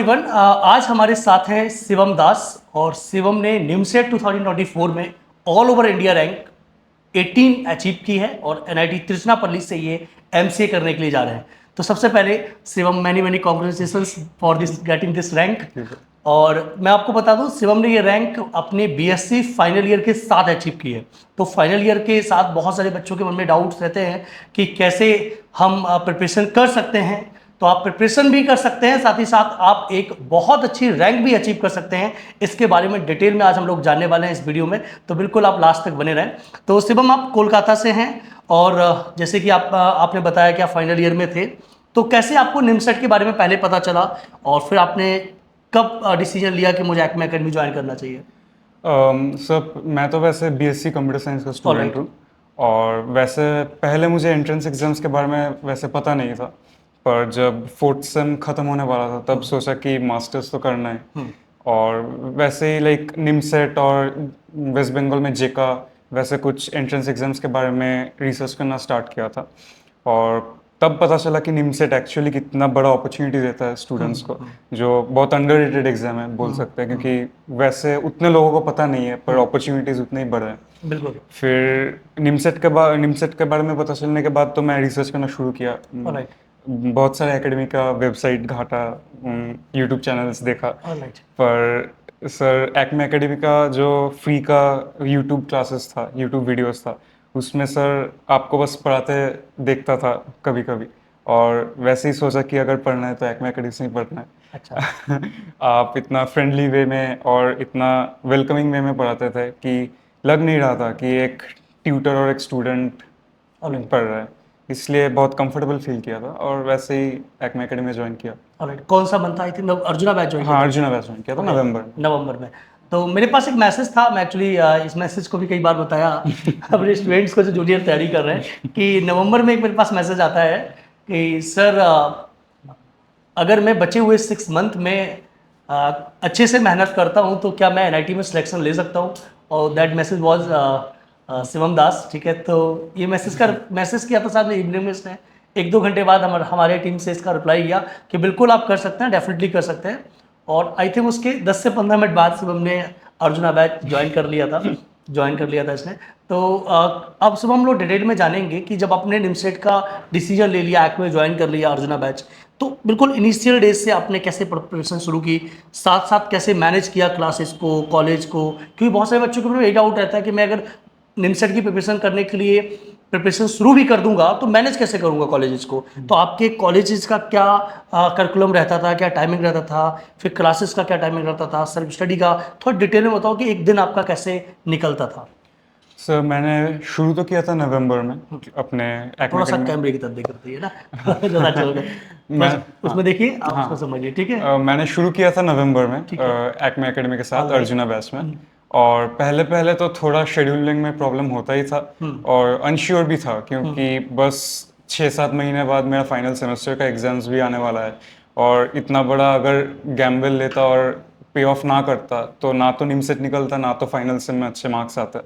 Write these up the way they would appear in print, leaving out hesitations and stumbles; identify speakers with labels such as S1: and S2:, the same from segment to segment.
S1: Everyone, आज हमारे साथ हैं शिवम दास। और शिवम ने निमसेट 2024 में all over India rank 18 achieve की है और एनआईटी तिरुचिरापल्ली से ये एमसीए करने के लिए जा रहे हैं। तो सबसे पहले Shivam, many many congratulations for this getting this rank. और मैं आपको बता दूं, शिवम ने ये रैंक अपने बीएससी फाइनल ईयर के साथ अचीव की है। तो फाइनल ईयर के साथ बहुत सारे बच्चों के मन में डाउट्स रहते हैं कि कैसे हम प्रिपरेशन कर सकते हैं। तो आप प्रिपरेशन भी कर सकते हैं, साथ ही साथ आप एक बहुत अच्छी रैंक भी अचीव कर सकते हैं। इसके बारे में डिटेल में आज हम लोग जानने वाले हैं इस वीडियो में, तो बिल्कुल आप लास्ट तक बने रहें। तो शिवम, आप कोलकाता से हैं और जैसे कि आपने बताया कि आप फाइनल ईयर में थे, तो कैसे आपको निमसेट के बारे में पहले पता चला और फिर आपने कब डिसीजन लिया कि मुझे एक्मे एकेडमी ज्वाइन करना चाहिए?
S2: सर मैं तो वैसे बीएससी कंप्यूटर साइंस का स्टूडेंट हूँ और वैसे पहले मुझे एंट्रेंस एग्जाम्स के बारे में वैसे पता नहीं था, पर जब फोर्थ सेम ख़त्म होने वाला था तब सोचा कि मास्टर्स तो करना है। और वैसे ही लाइक निमसेट और वेस्ट बंगाल में जेका वैसे कुछ एंट्रेंस एग्जाम्स के बारे में रिसर्च करना स्टार्ट किया था और तब पता चला कि निमसेट एक्चुअली कितना बड़ा अपॉर्चुनिटी देता है स्टूडेंट्स को, जो बहुत अंडररेटेड एग्जाम है बोल सकते हैं, क्योंकि वैसे उतने लोगों को पता नहीं है पर अपॉर्चुनिटीज उतने ही बड़े हैं।
S1: बिल्कुल।
S2: फिर निमसेट के बारे में पता चलने के बाद तो मैं रिसर्च करना शुरू किया।
S1: ऑलराइट।
S2: बहुत सारे एकेडमी का वेबसाइट घाटा, यूट्यूब चैनल्स देखा।
S1: ऑलराइट।
S2: पर सर एक्मे एकेडमी का जो फ्री का यूट्यूब क्लासेस था, यूट्यूब वीडियोस था, उसमें सर आपको बस पढ़ाते देखता था कभी कभी, और वैसे ही सोचा कि अगर पढ़ना है तो एक्मे एकेडमी से ही पढ़ना है।
S1: अच्छा।
S2: आप इतना फ्रेंडली वे में और इतना वेलकमिंग वे में पढ़ाते थे कि लग नहीं रहा था कि एक ट्यूटर और एक स्टूडेंट पढ़ रहा है, इसलिए बहुत कंफर्टेबल फील किया था और वैसे ही एक्मे एकेडमी में ज्वाइन किया।
S1: ऑलराइट। कौन सा month? I think arjuna batch join किया
S2: हाँ,
S1: था।
S2: अर्जुना बैच ज्वाइन किया था
S1: नवंबर में। तो मेरे पास एक मैसेज था, मैं एक्चुअली इस मैसेज को भी कई बार बताया अपने स्टूडेंट्स को जो जूनियर तैयारी कर रहे हैं कि नवंबर में एक मेरे पास मैसेज आता है कि सर अगर मैं बचे हुए 6 मंथ में अच्छे से मेहनत करता हूँ तो क्या मैं एनआईटी में सिलेक्शन ले सकता हूँ? और दैट मैसेज वाज शिवम दास। ठीक है, तो ये मैसेज किया था साहब ने इवनिंग में। इसने 1-2 घंटे बाद हमारे टीम से इसका रिप्लाई किया कि बिल्कुल आप कर सकते हैं, डेफिनेटली कर सकते हैं। और आई थिंक उसके 10 से 15 मिनट बाद शिवम ने अर्जुना बैच ज्वाइन कर लिया था इसने। तो अब सुबह हम लोग डिटेल में जानेंगे कि जब आपने निमसेट का डिसीजन ले लिया, एक्मे ज्वाइन कर लिया, अर्जुना बैच, तो बिल्कुल इनिशियल डेज से आपने कैसे प्रिपरेशन शुरू की, साथ साथ कैसे मैनेज किया क्लासेस को, कॉलेज को? क्योंकि बहुत सारे बच्चों को यही डाउट रहता है कि मैं अगर निमसेट की प्रिपरेशन करने के लिए प्रिपरेशन शुरू भी कर दूंगा तो मैनेज कैसे करूंगा कॉलेजेस को? तो आपके कॉलेजेस का क्या करिकुलम रहता था, क्या टाइमिंग रहता था, फिर क्लासेस का क्या टाइमिंग रहता था, सेल्फ स्टडी का थोड़ा डिटेल में बताओ कि एक दिन आपका कैसे निकलता था।
S2: सर मैंने शुरू तो किया था नवंबर में अपने
S1: थोड़ा सा
S2: एक्मे
S1: कैमरे की तरफ देख रही है ना ज़्यादा अच्छा होगा।
S2: मैं
S1: उसमें देखिए आप,
S2: हाँ,
S1: उसको समझिए। ठीक है,
S2: मैंने शुरू किया था नवंबर में
S1: ठीक है।
S2: एक्मे एकेडमी के साथ
S1: Alright.
S2: अर्जुना बैच में। और पहले पहले तो थोड़ा शेड्यूलिंग में प्रॉब्लम होता ही था और अनश्योर भी था, क्योंकि बस 6-7 महीने बाद मेरा फाइनल सेमेस्टर का एग्जाम्स भी आने वाला है और इतना बड़ा अगर गैम्बल लेता और पे ऑफ ना करता तो ना तो निमसेट निकलता, ना तो फाइनल से में अच्छे मार्क्स आते।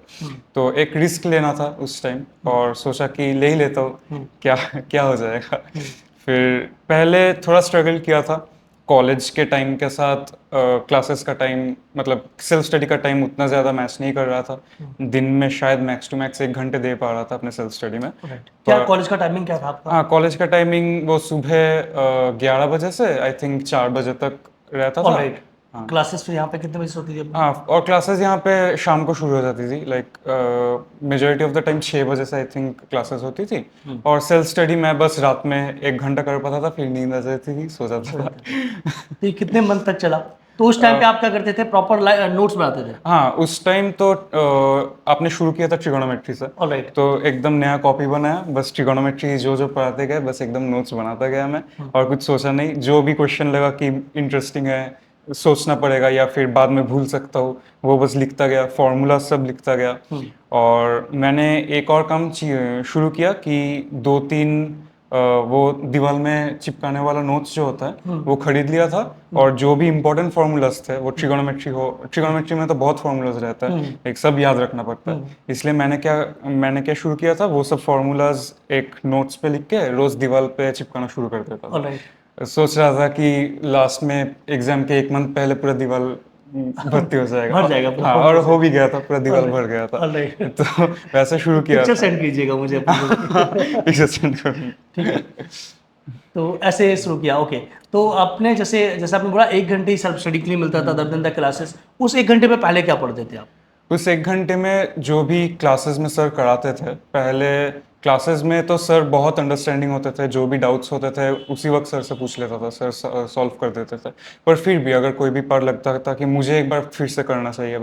S2: तो एक रिस्क लेना था उस टाइम और सोचा कि ले ही लेता हूँ, क्या क्या हो जाएगा। फिर पहले थोड़ा स्ट्रगल किया था कॉलेज के टाइम के साथ, क्लासेस का टाइम मतलब सेल्फ स्टडी का टाइम उतना ज़्यादा मैच नहीं कर रहा था। दिन में शायद मैक्स टू मैक्स 1 घंटे दे पा रहा था अपने सेल्फ स्टडी में।
S1: क्या कॉलेज का टाइमिंग क्या था आपका?
S2: हाँ, कॉलेज का टाइमिंग वो सुबह 11 बजे से आई थिंक 4 बजे तक रहता था।
S1: ऑलराइट। क्लासेस फिर यहाँ पे कितने बजे से होती थी अपनी?
S2: हाँ, और क्लासेस यहाँ पे शाम को शुरू हो जाती थी, like majority of the time 6 बजे से आई थिंक क्लासेस होती थी। और सेल्फ स्टडी मैं बस रात में 1 घंटा कर पाता था, फिर नींद आ जाती थी, सो जाता था।
S1: तो ये कितने मंथ तक चला? तो उस टाइम पे आप क्या करते थे, प्रॉपर नोट्स बनाते थे?
S2: हाँ, उस टाइम तो आपने शुरू किया था ट्रिगोनोमेट्री से।
S1: ऑलराइट।
S2: तो एकदम नया कॉपी बनाया, बस ट्रिगोनोमेट्री जो जो पढ़ाते गए बस एकदम नोट्स बनाता गया मैं, और कुछ सोचा नहीं। जो भी क्वेश्चन लगा कि इंटरेस्टिंग है, सोचना पड़ेगा या फिर बाद में भूल सकता हूँ, वो बस लिखता गया, फॉर्मूला सब लिखता गया। और मैंने एक और काम शुरू किया कि 2-3 वो दीवार में चिपकाने वाला नोट्स जो होता है वो खरीद लिया था। और जो भी इंपॉर्टेंट फार्मूलाज थे, वो ट्रिगोनोमेट्री में तो बहुत फार्मूलाज रहता है, एक सब याद रखना पड़ता है, इसलिए मैंने क्या शुरू किया था, वो सब फार्मूलाज एक नोट्स पे लिख के रोज दीवार पे चिपकाना शुरू कर देता था।
S1: ऑलराइट।
S2: सोच रहा था कि लास्ट में एग्जाम के एक मंथ पहले पूरा दीवार भर्ती हो जाएगा।
S1: भर जाएगा पूरा,
S2: हाँ, और हो भी गया था, पूरा दीवार भर गया था।
S1: ऑलराइट।
S2: तो वैसे शुरू किया
S1: पिक्चर
S2: था।
S1: सेंड कीजिएगा मुझे अपनी।
S2: पिक्चर सेंड करूँगा।
S1: ठीक है, तो ऐसे शुरू किया। ओके, तो आपने जैसे जैसे आपने बोला 1 घंटे ही सेल्फ स्टडी के लिए मिलता था, अदर देन द क्लासेस, उस 1 घंटे में पहले क्या पढ़ते थे आप?
S2: उस एक घंटे में जो भी क्लासेस में सर कराते थे, पहले क्लासेस में तो सर बहुत अंडरस्टैंडिंग होते थे, जो भी डाउट्स होते थे उसी वक्त सर से पूछ लेता था, सर सॉल्व कर देते थे। पर फिर भी अगर कोई भी पढ़ लगता था कि मुझे एक बार फिर से करना चाहिए,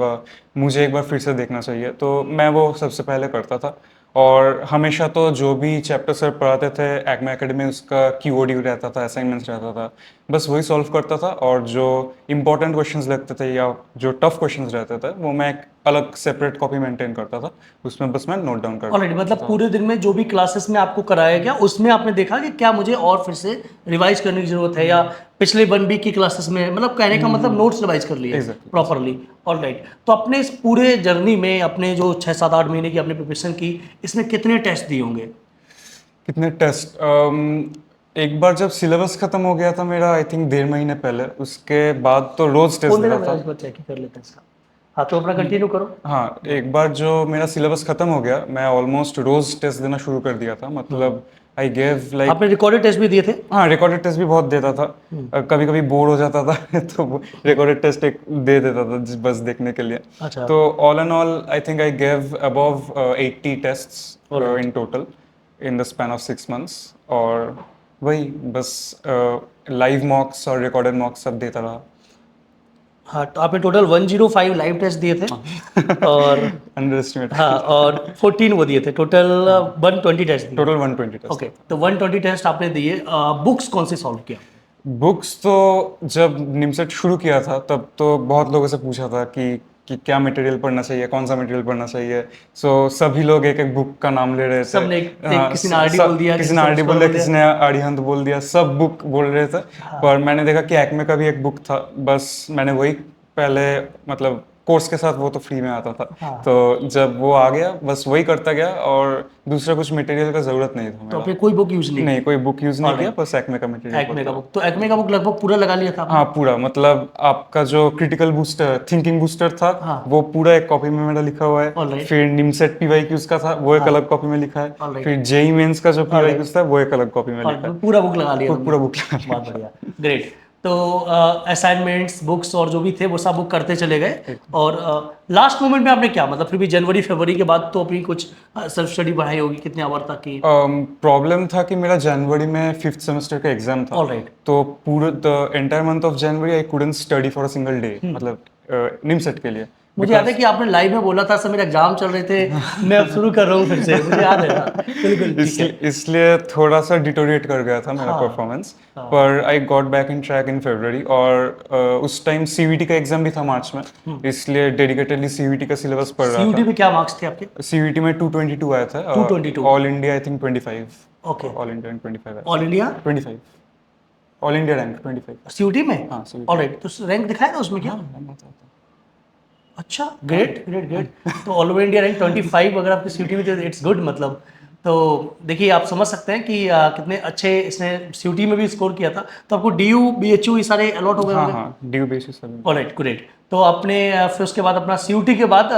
S2: मुझे एक बार फिर से देखना चाहिए, तो मैं वो सबसे पहले करता था। और हमेशा तो जो भी चैप्टर सर पढ़ाते थे एक्मे एकेडमी, उसका क्यूओडी रहता था, असाइनमेंट्स रहता था, बस वही सॉल्व करता था। और जो इंपॉर्टेंट क्वेश्चंस लगते थे या जो टफ क्वेश्चंस रहते थे, वो मैं एक अलग सेपरेट कॉपी मेंटेन करता था, उसमें बस मैं नोट डाउन करता
S1: ऑलरेडी मतलब
S2: था।
S1: पूरे दिन में जो भी क्लासेस में आपको कराया गया उसमें आपने देखा कि क्या मुझे और फिर से रिवाइज करने की जरूरत है, या पिछले 1 वीक की क्लासेस में, मतलब कहने का मतलब नोट्स रिवाइज कर लिए
S2: Exactly.
S1: प्रॉपरली। ऑलराइट, तो अपने इस पूरे जर्नी में अपने जो 6 7 8 महीने की आपने प्रिपरेशन की, इसमें कितने टेस्ट दिए होंगे?
S2: कितने टेस्ट? एक बार जब सिलेबस खत्म हो गया था मेरा, आई थिंक 1.5 महीने पहले, उसके बाद तो रोज टेस्ट
S1: कौन
S2: देता
S1: देगा,
S2: था।
S1: मैं इस बार चेक ही कर लेते हैं इसका। हाँ, तो अपना कंटिन्यू करो।
S2: हाँ, एक बार जो मेरा सिलेबस खत्म हो गया, मैं ऑलमोस्ट रोज टेस्ट देना शुरू कर दिया था। मतलब आई गेव लाइक,
S1: आपने रिकॉर्डेड टेस्ट भी दिए थे?
S2: हाँ, रिकॉर्डेड टेस्ट भी बहुत देता था। कभी कभी बोर हो जाता था तो रिकॉर्डेड टेस्ट एक दे देता था बस देखने के लिए।
S1: अच्छा।
S2: तो all and all I think I gave above 80 tests in total in the span of 6 months. और वही बस लाइव मॉक्स और रिकॉर्डेड मॉक्स सब देता रहा।
S1: हाँ, तो आपने टोटल 105 लाइव टेस्ट दिए थे, और
S2: अंडर एस्टिमेट।
S1: हाँ, और 14 वो दिए थे, टोटल 120 टेस्ट दिए।
S2: Total 120 test.
S1: ओके, तो 120 टेस्ट आपने दिए। बुक्स कौन सी सॉल्व किया?
S2: बुक्स तो जब निमसेट शुरू किया था तब तो बहुत लोगों से पूछा था कि क्या मटेरियल पढ़ना चाहिए, कौन सा मटेरियल पढ़ना चाहिए। सो सभी लोग एक एक बुक का नाम ले रहे थे।
S1: सबने किसी ने आरडी
S2: सब-
S1: बोल दिया,
S2: किसी ने आरडी बोल दिया, किसी ने आर्यहंत बोल दिया, सब बुक बोल रहे थे। पर मैंने देखा कि एक्मे का भी एक बुक था, बस मैंने वही पहले, मतलब कोर्स के साथ वो तो फ्री में आता था। तो जब वो आ गया बस वही करता गया, और दूसरा कुछ मटेरियल का जरूरत नहीं था
S1: तो
S2: मेरा।
S1: आपने कोई बुक यूज नहीं
S2: नहीं, कोई बुक यूज नहीं
S1: Alright.
S2: किया, बस एक्मे का मटेरियल।
S1: एक्मे का बुक, तो एक्मे का बुक लगभग पूरा लगा लिया था आपने?
S2: हाँ, पूरा, मतलब आपका जो क्रिटिकल बूस्टर, थिंकिंग बूस्टर था,
S1: हाँ।
S2: वो पूरा एक कॉपी में मेरा लिखा हुआ है।
S1: Alright.
S2: फिर निमसेट पीवाईक्यूज का था, वो एक अलग कॉपी में लिखा है।
S1: Alright.
S2: फिर जेई मेंस का जो पीवाईक्यूज था, वो एक अलग कॉपी में
S1: और
S2: लिखा है।
S1: पूरा बुक लगा लिया तुमने?
S2: पूरा बुक लगा लिया।
S1: बहुत बढ़िया, ग्रेट। तो असाइनमेंट्स, बुक्स और जो भी थे वो सब बुक करते चले गए, और लास्ट मोमेंट में आपने क्या, मतलब फिर भी जनवरी फरवरी के बाद तो अपनी कुछ सेल्फ स्टडी बढ़ाई होगी, कितने आवर तक की?
S2: प्रॉब्लम था कि मेरा जनवरी में 5th सेमेस्टर का एग्जाम था।
S1: Alright.
S2: तो पूरे the entire month of January I couldn't study for a single day, मतलब निमसेट के लिए।
S1: मुझे याद है कि आपने लाइव में बोला था, सर मेरे एग्जाम चल रहे थे, मैं अब शुरू कर रहा हूँ फिर से, मुझे याद है। हाँ, बिल्कुल ठीक है।
S2: इसलिए थोड़ा सा डिटोरिएट कर गया था मेरा परफॉर्मेंस। पर I got back in track in February. और उस टाइम सीवीटी का एग्जाम भी था मार्च में, इसलिए डेडिकेटेडली सीवीटी का सिलेबस पढ़ रहा
S1: सीयूटी
S2: था।
S1: में क्या मार्क्स थे आपके?
S2: सीवीटी में 222 आया था।
S1: 222?
S2: All India I think 25।
S1: Okay,
S2: all India 25 आया।
S1: All India
S2: 25 all India rank 25।
S1: CUT में?
S2: हाँ, CUT।
S1: ऑलराइट, तो रैंक दिखाया था उसमें क्या? अच्छा, ग्रेट ग्रेट ग्रेट। तो ऑल इंडिया रैंक 25 अगर आपकी सीयूटी में, तो इट्स गुड। मतलब तो देखिए, आप समझ सकते हैं कि कितने अच्छे इसने सीयूटी में भी स्कोर किया था। तो आपको डीयू बीएचयू ये सारे अलॉट हो गए
S2: हाँ
S1: होंगे?
S2: हाँ, ड्यू बेसिस सभी।
S1: Alright, great. तो आपने फिर उसके बाद अपना सीयूटी के बाद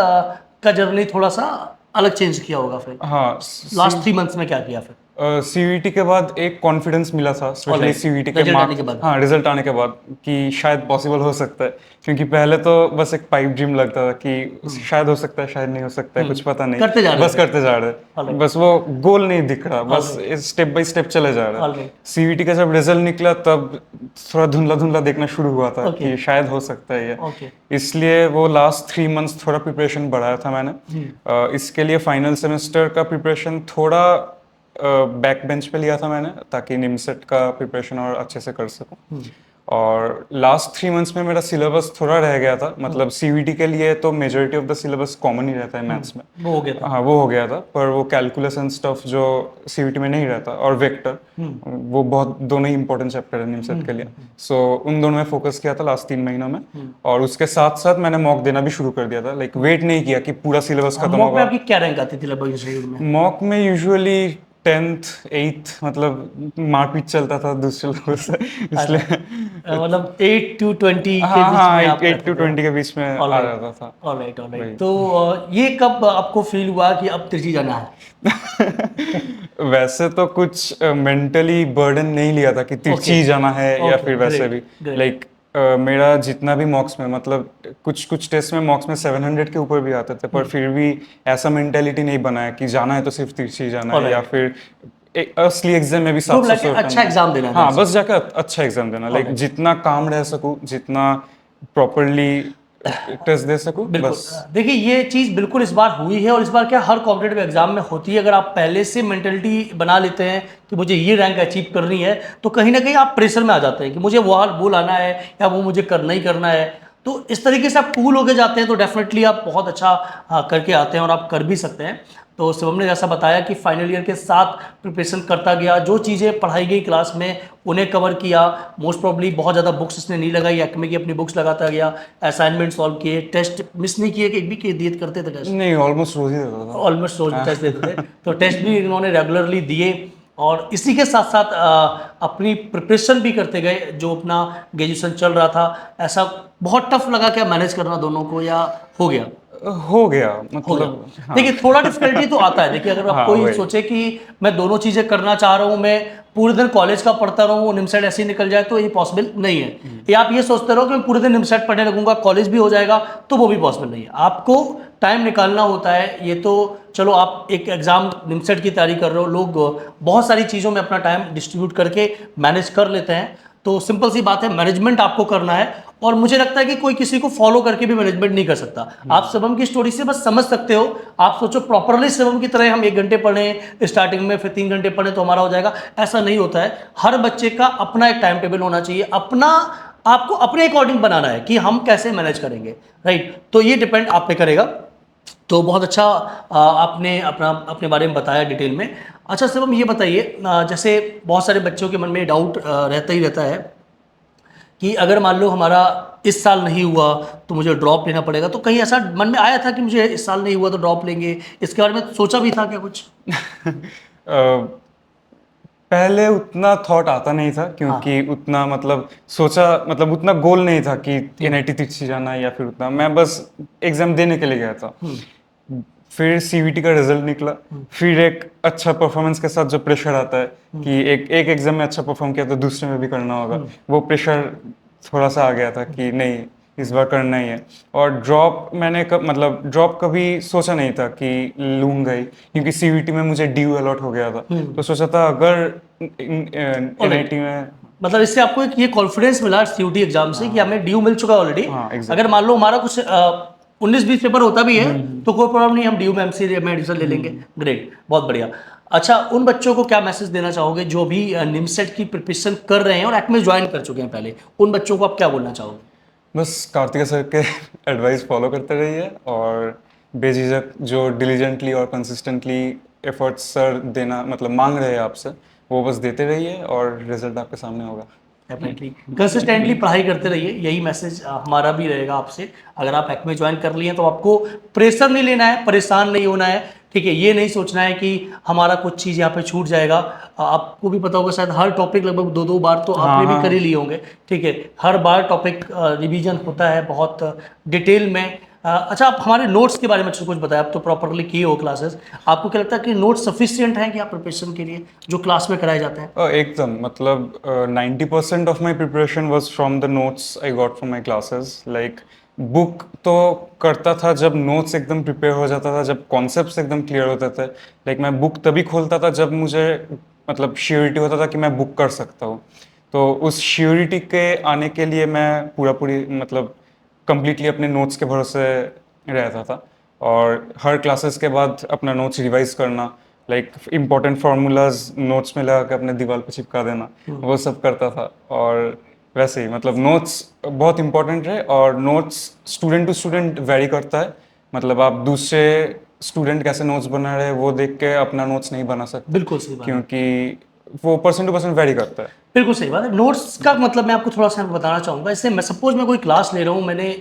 S1: का जर्नी थोड़ा सा अलग चेंज किया होगा फिर?
S2: हाँ,
S1: लास्ट 3 मंथ्स में क्या किया फिर?
S2: सीवीटी के बाद एक कॉन्फिडेंस मिला था, स्पेशली
S1: Alright.
S2: सीवीटी के
S1: Result आने
S2: मार्क्स।
S1: के बाद?
S2: हाँ, रिजल्ट आने के बाद, कि शायद पॉसिबल हो सकता है। क्योंकि पहले तो बस एक पाइप ड्रीम लगता था कि शायद हो सकता है, शायद नहीं हो सकता है, कुछ पता नहीं,
S1: करते जा रहे
S2: बस
S1: थे।
S2: करते जा रहे
S1: Alright.
S2: बस वो गोल नहीं दिख रहा, बस स्टेप बाय स्टेप चले जा रहे।
S1: Alright.
S2: सीवीटी का जब रिजल्ट निकला तब थोड़ा धुंधला धुंधला देखना शुरू हुआ था
S1: Okay.
S2: कि शायद हो सकता है ये।
S1: ओके,
S2: इसलिए वो लास्ट 3 मंथ्स थोड़ा प्रिपरेशन बढ़ाया था मैंने। इसके लिए फाइनल सेमेस्टर का प्रिपरेशन थोड़ा बैक बेंच पे लिया था मैंने, ताकि निमसेट का प्रिपरेशन और अच्छे से कर सकूं। और लास्ट 3 मंथ्स में मेरा सिलेबस थोड़ा रह गया था, मतलब सीवीटी के लिए तो majority of the syllabus common ही रहता है मैथ्स में।
S1: वो हो गया था।
S2: हाँ, वो हो गया था, पर वो कैलकुलस एंड स्टफ जो सीवीटी में नहीं रहता, और वेक्टर, वो बहुत दोनों ही इंपॉर्टेंट चैप्टर है निमसेट के लिए। सो उन दोनों में फोकस किया था लास्ट 3 महीनों में। और उसके साथ साथ मैंने मॉक देना भी शुरू कर दिया था, लाइक वेट नहीं किया कि पूरा सिलेबस खत्म
S1: मॉक में
S2: होगा।
S1: आपकी क्या रैंक आती थी लगभग इस शेड्यूल में?
S2: मॉक में यूजुअली 10th 8th मतलब मारपीट चलता था दूसरे लोगों से, इसलिए
S1: मतलब 8 to 20 के
S2: हाँ
S1: बीच
S2: हाँ
S1: में आप
S2: 8
S1: रहते
S2: to
S1: थे।
S2: 20 के बीच में आ
S1: ऑलराइट,
S2: जाता था
S1: ऑलराइट, ऑलराइट।
S2: वही।
S1: तो ये कब आपको फील हुआ कि अब तिरछी जाना है?
S2: वैसे तो कुछ मेंटली बर्डन नहीं लिया था कि
S1: ओके,
S2: तिरछी जाना है या
S1: ओके,
S2: फिर वैसे
S1: ग्रेट,
S2: भी।
S1: ग्रेट।
S2: लाइक मेरा जितना भी मॉक्स में मतलब कुछ कुछ टेस्ट में मॉक्स में 700 के ऊपर भी आते थे, पर फिर भी ऐसा मेंटेलिटी नहीं बनाया कि जाना है तो सिर्फ तिरछी जाना है, या
S1: ऑलराइट,
S2: फिर असली एग्जाम में भी
S1: तो
S2: 700
S1: लगे
S2: से
S1: अच्छा
S2: करना।
S1: एग्जाम देना है
S2: हाँ
S1: दैट्स
S2: बस
S1: इट।
S2: जाकर अच्छा एग्जाम देना, लाइक
S1: ऑलराइट,
S2: जितना काम रह सकूँ, जितना प्रॉपरली टेस्ट दे सकूँ
S1: बिल्कुल।
S2: बस।
S1: देखिए ये चीज़ बिल्कुल इस बार हुई है, और इस बार क्या हर कॉम्पिटेटिव एग्जाम में होती है। अगर आप पहले से मेंटलिटी बना लेते हैं कि मुझे ये रैंक अचीव करनी है, तो कहीं ना कहीं आप प्रेशर में आ जाते हैं कि मुझे वो लाना है या वो मुझे करना ही करना है। तो इस तरीके से आप कूल होके जाते हैं तो डेफिनेटली आप बहुत अच्छा करके आते हैं, और आप कर भी सकते हैं। तो शिवम ने जैसा बताया कि फाइनल ईयर के साथ प्रिपरेशन करता गया, जो चीज़ें पढ़ाई गई क्लास में उन्हें कवर किया। मोस्ट प्रॉब्ली बहुत ज़्यादा बुक्स इसने नहीं लगाई, एक्मे की अपनी बुक्स लगाता गया, असाइनमेंट सॉल्व किए, टेस्ट मिस नहीं किए कि एक भी के दिए करते थे टेस्ट,
S2: नहीं ऑलमोस्ट रोज ही देता था।
S1: ऑलमोस्ट रोज
S2: हाँ।
S1: टेस्ट देते थे। तो टेस्ट भी इन्होंने रेगुलरली दिए, और इसी के साथ साथ अपनी प्रिपरेशन भी करते गए। जो अपना ग्रेजुएशन चल रहा था, ऐसा बहुत टफ लगा क्या मैनेज करना दोनों को, या हो गया?
S2: हो गया
S1: हो गया।
S2: मतलब हाँ।
S1: देखिए थोड़ा डिफिकल्टी तो आता है। देखिए अगर आप
S2: हाँ
S1: कोई
S2: वही।
S1: सोचे कि मैं दोनों चीज़ें करना चाह रहा हूँ, मैं पूरे दिन कॉलेज का पढ़ता रहूँ, निमसेट ऐसे ही निकल जाए, तो ये पॉसिबल नहीं है। या आप ये सोचते रहो कि मैं पूरे दिन निमसेट पढ़ने लगूंगा, कॉलेज भी हो जाएगा, तो वो भी पॉसिबल नहीं है। आपको टाइम निकालना होता है। ये तो चलो आप एक एग्जाम निमसेट की तैयारी कर रहे हो, लोग बहुत सारी चीज़ों में अपना टाइम डिस्ट्रीब्यूट करके मैनेज कर लेते हैं। तो सिंपल सी बात है, मैनेजमेंट आपको करना है। और मुझे लगता है कि कोई किसी को फॉलो करके भी मैनेजमेंट नहीं कर सकता। आप शिवम की स्टोरी से बस समझ सकते हो। आप सोचो प्रॉपरली शिवम की तरह हम 1 घंटे पढ़ें स्टार्टिंग में, फिर 3 घंटे पढ़ें तो हमारा हो जाएगा, ऐसा नहीं होता है। हर बच्चे का अपना एक टाइम टेबल होना चाहिए, अपना आपको अपने अकॉर्डिंग बनाना है कि हम कैसे मैनेज करेंगे, राइट। तो ये डिपेंड आप पे करेगा। तो बहुत अच्छा आपने अपने बारे में बताया डिटेल में। अच्छा शिवम ये बताइए, जैसे बहुत सारे बच्चों के मन में डाउट रहता ही रहता है कि अगर मान लो हमारा इस साल नहीं हुआ तो मुझे ड्रॉप लेना पड़ेगा। तो कहीं ऐसा मन में आया था कि मुझे इस साल नहीं हुआ तो ड्रॉप लेंगे, इसके बारे में सोचा भी था क्या कुछ?
S2: पहले उतना थॉट आता नहीं था, क्योंकि उतना मतलब सोचा मतलब उतना गोल नहीं था कि एनआईटी तिरछी जाना है, या फिर उतना मैं बस एग्जाम देने के लिए गया था। फिर सीवीटी का रिजल्ट निकला, फिर एक अच्छा परफॉर्मेंस के साथ जो प्रेशर आता है कि एक एक एग्जाम में अच्छा परफॉर्म किया तो दूसरे में भी करना होगा, वो प्रेशर थोड़ा सा आ गया था कि नहीं इस बार करना ही है। और ड्रॉप मैंने मतलब ड्रॉप कभी सोचा नहीं था कि लूंगा ही, क्योंकि सीवीटी में मुझे ड्यू अलॉट हो गया था। तो सोचा था अगर एनआईटी में
S1: मतलब इससे आपको एक ये कॉन्फिडेंस मिला सीयूटी एग्जाम से कि हमें ड्यू मिल चुका ऑलरेडी।
S2: हाँ
S1: अगर
S2: एग्जैक्टली।
S1: मान लो हमारा कुछ 19-20 पेपर होता भी है तो कोई प्रॉब्लम नहीं, हम ड्यू में एमसी में एडमिशन ले लेंगे। ग्रेट, बहुत बढ़िया। अच्छा, उन बच्चों को क्या मैसेज देना चाहोगे जो भी निमसेट की प्रिपरेशन कर रहे हैं और एक्मे ज्वाइन कर चुके हैं पहले, उन बच्चों को आप क्या बोलना चाहोगे?
S2: बस कार्तिक सर के एडवाइस फॉलो करते रहिए, और बेझिझक जो डिलीजेंटली और कंसिस्टेंटली एफर्ट्स सर देना मतलब मांग रहे हैं आपसे, वो बस देते रहिए और रिजल्ट आपके सामने होगा।
S1: डेफिनेटली कंसिस्टेंटली पढ़ाई करते रहिए, यही मैसेज हमारा भी रहेगा आपसे। अगर आप एक्मे ज्वाइन कर लिए तो आपको प्रेशर नहीं लेना है, परेशान नहीं होना है, ठीक है। ये नहीं सोचना है कि हमारा कुछ चीज़ यहाँ पे छूट जाएगा। आपको भी पता होगा शायद हर टॉपिक लगभग 2-2 बार तो
S2: हाँ
S1: आपने भी कर ही
S2: हाँ।
S1: लिए होंगे, ठीक है। हर बार टॉपिक रिवीजन होता है बहुत डिटेल में। अच्छा, आप हमारे नोट्स के बारे में कुछ बताया, आप तो प्रॉपरली किए हो क्लासेस, आपको क्या लगता है कि नोट्स सफिशिएंट हैं क्या प्रिपरेशन के लिए जो क्लास में कराए जाते हैं?
S2: एकदम मतलब 90% of my preparation was from the notes I got from my classes. Like book तो करता था जब नोट्स एकदम प्रिपेयर हो जाता था, जब कॉन्सेप्ट्स एकदम क्लियर होते थे। लाइक मैं बुक तभी खोलता था जब मुझे मतलब श्योरिटी होता था कि मैं बुक कर सकता हूँ। तो उस श्योरिटी के आने के लिए मैं पूरी मतलब कंप्लीटली अपने नोट्स के भरोसे रहता था, और हर क्लासेस के बाद अपना नोट्स रिवाइज करना, लाइक इम्पोर्टेंट फार्मूलाज नोट्स में लगा के अपने दीवार पे चिपका देना, वो सब करता था। और वैसे ही मतलब नोट्स बहुत इंपॉर्टेंट है, और notes student to student vary करता है। मतलब आप दूसरे स्टूडेंट कैसे नोट्स बना रहे हैं वो देख के अपना नोट्स नहीं बना सकते,
S1: बिल्कुल सही बात है।
S2: क्योंकि वो पर्सन टू पर्सन वेरी करता है।
S1: बिल्कुल सही बात है। नोट्स का मतलब मैं आपको थोड़ा सा बताना चाहूँगा। इससे मैं सपोज मैं कोई क्लास ले रहा हूँ, मैंने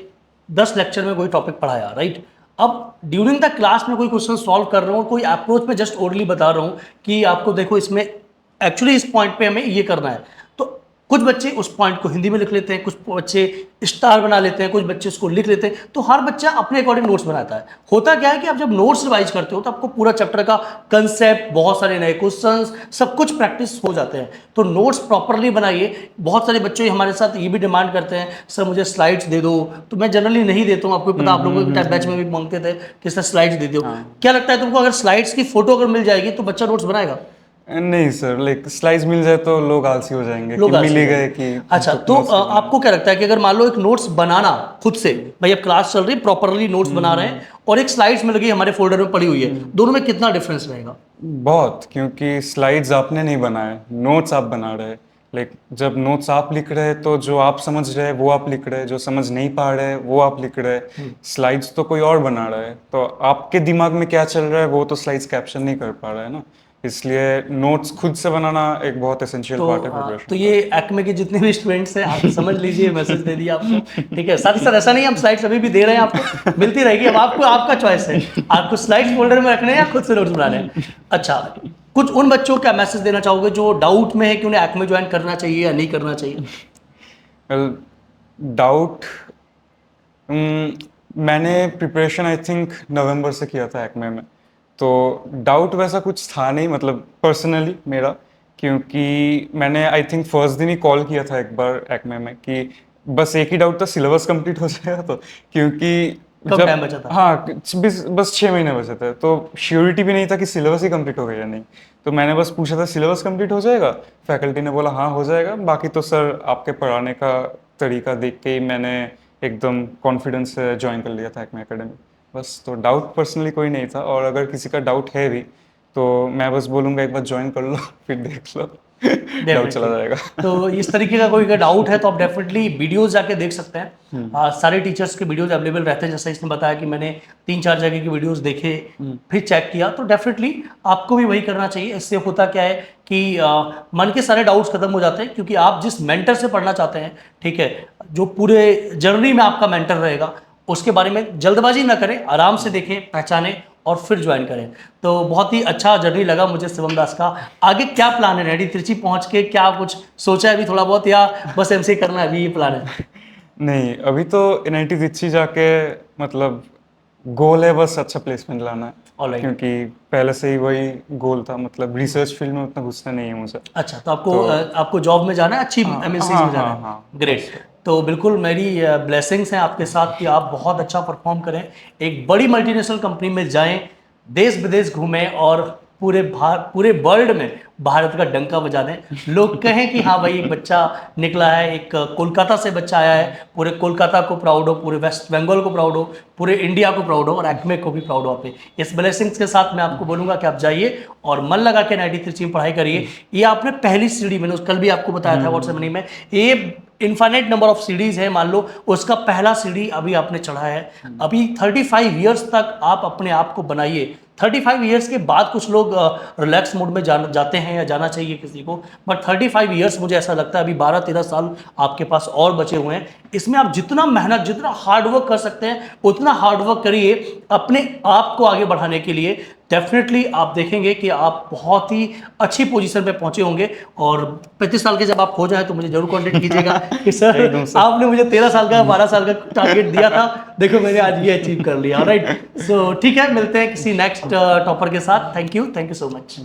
S1: 10 लेक्चर में कोई टॉपिक पढ़ाया, राइट। अब ड्यूरिंग द क्लास में कोई क्वेश्चन सॉल्व कर रहा हूँ, कोई अप्रोच पे जस्ट ओरली बता रहा हूँ कि आपको देखो इसमें एक्चुअली इस पॉइंट पे हमें ये करना है, तो कुछ बच्चे उस पॉइंट को हिंदी में लिख लेते हैं, कुछ बच्चे स्टार बना लेते हैं, कुछ बच्चे उसको लिख लेते हैं, तो हर बच्चा अपने अकॉर्डिंग नोट्स बनाता है। होता क्या है कि आप जब नोट्स रिवाइज करते हो तो आपको पूरा चैप्टर का कंसेप्ट, बहुत सारे नए क्वेश्चंस, सब कुछ प्रैक्टिस हो जाते हैं। तो नोट्स प्रॉपरली बनाइए। बहुत सारे बच्चे हमारे साथ ये भी डिमांड करते हैं, सर मुझे स्लाइड्स दे दो, तो मैं जनरली नहीं देता हूँ। आपको पता, आप लोगों के बैच में भी मांगते थे कि सर स्लाइड्स दे दो। क्या लगता है तुमको, अगर स्लाइड्स की फोटो अगर मिल जाएगी तो बच्चा नोट्स बनाएगा?
S2: नहीं सर, लाइक स्लाइस मिल जाए तो लोग आलसी हो जाएंगे
S1: लोग
S2: कि
S1: आलसी
S2: मिल ही
S1: हो
S2: गए
S1: जाएंगे।
S2: कि
S1: अच्छा, तो आपको क्या लगता है कि अगर मान लो एक नोट्स बनाना खुद से, भाई अब क्लास चल रही है, प्रॉपरली नोट्स बना रहे हैं और एक स्लाइड्स मिल गई हमारे फोल्डर में पड़ी हुई है, दोनों में कितना डिफरेंस रहेगा?
S2: बहुत, क्योंकि स्लाइड्स आपने नहीं बनाए, नोट्स आप बना रहे हैं। लाइक जब नोट्स आप लिख रहे हैं तो जो आप समझ रहे हैं वो आप लिख रहे हैं, जो समझ नहीं पा रहे हैं वो आप लिख रहे हैं। स्लाइड्स तो कोई और बना रहा है, तो आपके दिमाग में क्या चल रहा है वो तो स्लाइड्स कैप्चर नहीं कर पा रहा है ना। इसलिए नोट्स खुद से बनाना एक बहुत एसेंशियल
S1: तो
S2: पार्ट है
S1: तो
S2: प्रिपरेशन।
S1: ये एक्मे के जितने भी स्टूडेंट्स हैं, आप समझ लीजिए, मैसेज दे दिया आपको, ठीक है। साथ ही साथ ऐसा नहीं, हम स्लाइड्स अभी भी दे रहे हैं, आपको मिलती रहेगी। अब आपको, आपका चॉइस है, आपको स्लाइड्स फोल्डर में रखने हैं या खुद से नोट्स बनाने हैं। अच्छा, कुछ उन बच्चों का मैसेज देना चाहोगे जो डाउट में है कि उन्हें एक्मे ज्वाइन करना चाहिए या नहीं करना चाहिए?
S2: वेल, डाउट, मैंने प्रिपरेशन आई थिंक नवंबर से किया था एक्मे में, तो डाउट वैसा कुछ था नहीं, मतलब पर्सनली मेरा, क्योंकि मैंने आई थिंक फर्स्ट दिन ही कॉल किया था एक बार एक्मे में कि बस एक ही डाउट था, सिलेबस कंप्लीट हो जाएगा। तो क्योंकि
S1: कब
S2: जब
S1: टाइम बचा था?
S2: हाँ, बस 6 महीने बचे थे, तो श्योरिटी भी नहीं था कि सिलेबस ही कंप्लीट हो गया या नहीं। तो मैंने बस पूछा था सिलेबस कंप्लीट हो जाएगा, फैकल्टी ने बोला हाँ हो जाएगा, बाकी तो सर आपके पढ़ाने का तरीका देख के ही मैंने एकदम कॉन्फिडेंस से ज्वाइन कर लिया था एक्मे एकेडमी। बस, तो डाउट पर्सनली कोई नहीं था, और अगर किसी का डाउट है भी तो मैं बस बोलूँगा एक बार ज्वाइन कर लो फिर देख लो डाउट चला
S1: डेफिनेटली।
S2: जाएगा।
S1: तो इस तरीके का कोई अगर डाउट है तो आप डेफिनेटली वीडियोस जाके देख सकते हैं। सारे टीचर्स के वीडियोस अवेलेबल रहते हैं, जैसे इसने बताया कि मैंने 3-4 जगह की वीडियोस देखे, फिर चेक किया, तो डेफिनेटली आपको भी वही करना चाहिए। इससे होता क्या है कि मन के सारे डाउट्स खत्म हो जाते हैं, क्योंकि आप जिस मेंटर से पढ़ना चाहते हैं, ठीक है, जो पूरे जर्नी में आपका मेंटर रहेगा, उसके बारे में जल्दबाजी ना करें, आराम से देखें, पहचानें और फिर ज्वाइन करें। तो बहुत ही अच्छा जर्नी लगा मुझे शिवम दास का। आगे क्या प्लान है? नैडी त्रिची पहुंच के क्या कुछ सोचा है अभी थोड़ा बहुत, या बस एमसीए करना है, अभी ये प्लान है?
S2: नहीं, अभी तो एनआईटी दिच्छी जाके, मतलब गोल है बस अच्छा प्लेसमेंट लाना है,
S1: Alright.
S2: क्योंकि पहले से ही वही गोल था, मतलब रिसर्च फील्ड में उतना घुसना नहीं है मुझे।
S1: अच्छा, तो आपको जॉब में जाना है, अच्छी एमएनसीज में जाना है। ग्रेट। तो बिल्कुल मेरी ब्लेसिंग्स हैं आपके साथ कि आप बहुत अच्छा परफॉर्म करें, एक बड़ी मल्टीनेशनल कंपनी में जाएं, देश विदेश घूमें और पूरे वर्ल्ड में भारत का डंका बजा दें। लोग कहें कि हाँ भाई एक बच्चा निकला है, एक कोलकाता से बच्चा आया है, पूरे कोलकाता को प्राउड हो, पूरे वेस्ट बंगाल को प्राउड हो, पूरे इंडिया को प्राउड हो और एक्मे को भी प्राउड हो आप पे। इस ब्लेसिंग्स के साथ मैं आपको बोलूँगा कि आप जाइए और मन लगा के नैडी त्रिची में पढ़ाई करिए। ये आपने पहली सीढ़ी, मैंने कल भी आपको बताया था व्हाट्सएप में, ये इनफाइनाइट नंबर ऑफ सीढ़ीज है, मान लो उसका पहला सीढ़ी अभी आपने चढ़ा है। अभी 35 ईयर्स तक आप अपने आप को बनाइए। 35 ईयर्स के बाद कुछ लोग रिलैक्स मोड में जाते हैं, या जाना चाहिए किसी को, बट 35 ईयर्स मुझे ऐसा लगता है अभी 12-13 साल आपके पास और बचे हुए हैं। इसमें आप जितना मेहनत, जितना हार्डवर्क कर सकते हैं उतना हार्डवर्क करिए अपने आप को आगे बढ़ाने के लिए। डेफिनेटली आप देखेंगे कि आप बहुत ही अच्छी पोजीशन पे पहुंचे होंगे, और 35 साल के जब आप हो जाए तो मुझे जरूर कांटेक्ट कीजिएगा कि सर आपने मुझे 13 साल का 12 साल का टारगेट दिया था, देखो मैंने आज ये अचीव कर लिया। राइट, सो ठीक है, मिलते हैं किसी नेक्स्ट टॉपर के साथ। Thank you so much.